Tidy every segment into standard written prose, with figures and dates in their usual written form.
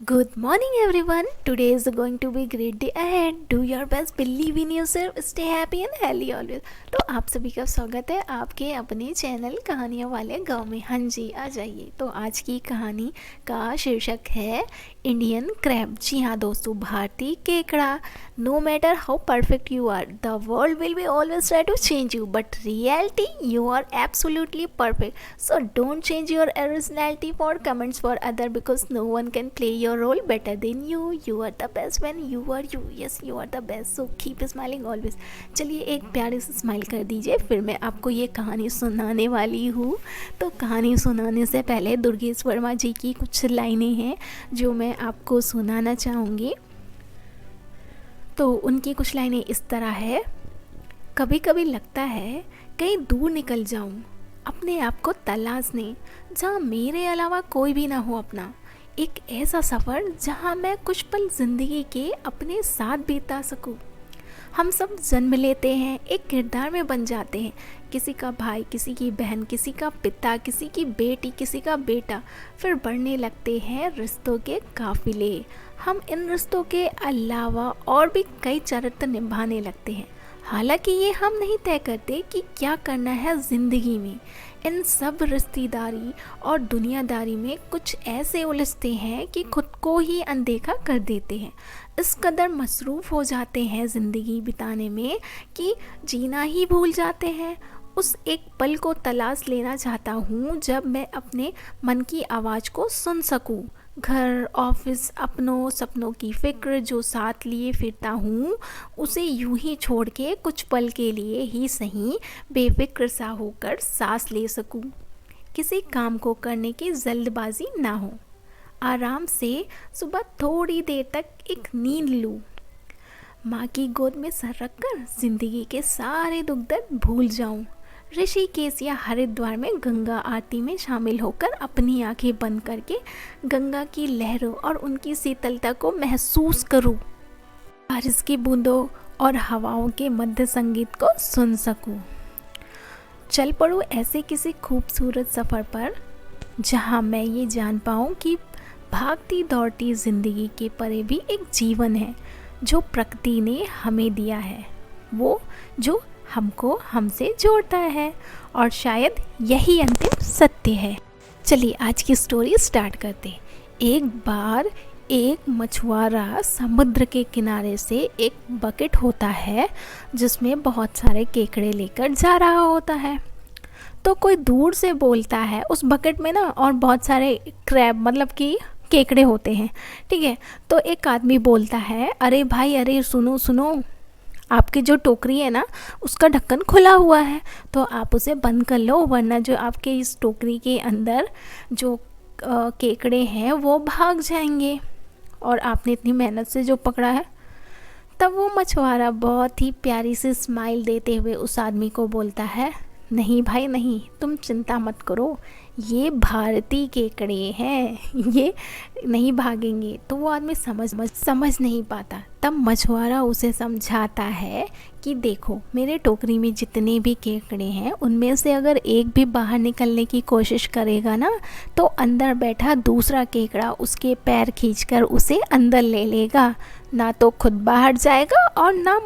Good morning everyone. Today is going to be great day ahead. Do your best, believe in yourself, stay happy and healthy always. तो आप सभी का स्वागत है आपके अपने चैनल कहानियों वाले गांव में। हाँ जी, आ जाइए। तो आज की कहानी का शीर्षक है इंडियन क्रैब। जी हाँ दोस्तों, भारतीय केकड़ा। No matter how perfect you are, the world will be always try to change you, but reality you are absolutely perfect. So don't change your originality for comments for other, because no one can play your role better than you. You are the best when you are you. Yes, you are the best. So keep smiling always. चलिए एक प्यारे से smile कर दीजिए, फिर मैं आपको ये कहानी सुनाने वाली हूँ। तो कहानी सुनाने से पहले दुर्गेश वर्मा जी की कुछ लाइनें हैं जो मैं आपको सुनाना चाहूँगी। तो उनकी कुछ लाइनें इस तरह है। कभी कभी लगता है कहीं दूर निकल जाऊं, अपने आप को तलाशने, जहाँ मेरे अलावा कोई भी ना हो अपना। एक ऐसा सफ़र जहाँ मैं कुछ पल ज़िंदगी के अपने साथ बिता सकूं। हम सब जन्म लेते हैं, एक किरदार में बन जाते हैं। किसी का भाई, किसी की बहन, किसी का पिता, किसी की बेटी, किसी का बेटा। फिर बढ़ने लगते हैं रिश्तों के काफ़िले। हम इन रिश्तों के अलावा और भी कई चरित्र निभाने लगते हैं। हालांकि ये हम नहीं तय करते कि क्या करना है ज़िंदगी में। इन सब रिश्तेदारी और दुनियादारी में कुछ ऐसे उलझते हैं कि खुद को ही अनदेखा कर देते हैं। इस कदर मसरूफ़ हो जाते हैं ज़िंदगी बिताने में कि जीना ही भूल जाते हैं। उस एक पल को तलाश लेना चाहता हूँ जब मैं अपने मन की आवाज़ को सुन सकूँ। घर, ऑफिस, अपनों, सपनों की फ़िक्र जो साथ लिए फिरता हूँ, उसे यूं ही छोड़ के कुछ पल के लिए ही सही बेफिक्र सा होकर सांस ले सकूँ। किसी काम को करने की जल्दबाजी ना हो, आराम से सुबह थोड़ी देर तक एक नींद लूँ। माँ की गोद में सर रखकर ज़िंदगी के सारे दुख दर्द भूल जाऊँ। ऋषिकेश या हरिद्वार में गंगा आरती में शामिल होकर अपनी आंखें बंद करके गंगा की लहरों और उनकी शीतलता को महसूस करूं। बारिश की बूंदों और हवाओं के मध्य संगीत को सुन सकूं। चल पड़ूं ऐसे किसी खूबसूरत सफ़र पर जहां मैं ये जान पाऊं कि भागती दौड़ती ज़िंदगी के परे भी एक जीवन है जो प्रकृति ने हमें दिया है, वो जो हमको हमसे जोड़ता है, और शायद यही अंतिम सत्य है। चलिए आज की स्टोरी स्टार्ट करते हैं। एक बार एक मछुआरा समुद्र के किनारे से एक बकेट होता है जिसमें बहुत सारे केकड़े लेकर जा रहा होता है। तो कोई दूर से बोलता है, उस बकेट में ना और बहुत सारे क्रैब मतलब कि केकड़े होते हैं, ठीक है। तो एक आदमी बोलता है, अरे भाई, अरे सुनो सुनो, आपकी जो टोकरी है ना उसका ढक्कन खुला हुआ है, तो आप उसे बंद कर लो, वरना जो आपके इस टोकरी के अंदर जो केकड़े हैं वो भाग जाएंगे, और आपने इतनी मेहनत से जो पकड़ा है। तब वो मछुआरा बहुत ही प्यारी सी स्माइल देते हुए उस आदमी को बोलता है, नहीं भाई नहीं, तुम चिंता मत करो, ये भारतीय केकड़े हैं, ये नहीं भागेंगे। तो वो आदमी समझ नहीं पाता। तब मछुआरा उसे समझाता है कि देखो, मेरे टोकरी में जितने भी केकड़े हैं उनमें से अगर एक भी बाहर निकलने की कोशिश करेगा ना, तो अंदर बैठा दूसरा केकड़ा उसके पैर खींचकर उसे अंदर ले लेगा। ना तो खुद बाहर जाएगा और ना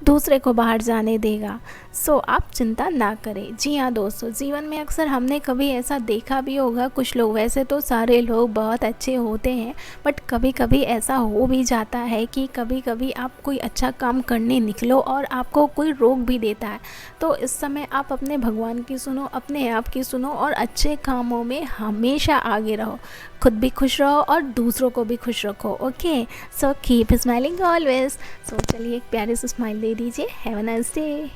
दूसरे को बाहर जाने देगा। सो आप चिंता ना करें। जी हाँ दोस्तों, जीवन में अक्सर हमने कभी ऐसा देखा भी होगा, कुछ लोग, वैसे तो सारे लोग बहुत अच्छे होते हैं, बट कभी कभी ऐसा हो भी जाता है कि कभी कभी आप कोई अच्छा काम करने निकलो और आपको कोई रोक भी देता है। तो इस समय आप अपने भगवान की सुनो, अपने आप की सुनो, और अच्छे कामों में हमेशा आगे रहो। खुद भी खुश रहो और दूसरों को भी खुश रखो। Okay, so keep smiling always. So चलिए एक प्यारे से स्माइल दे दीजिए। Have a nice day.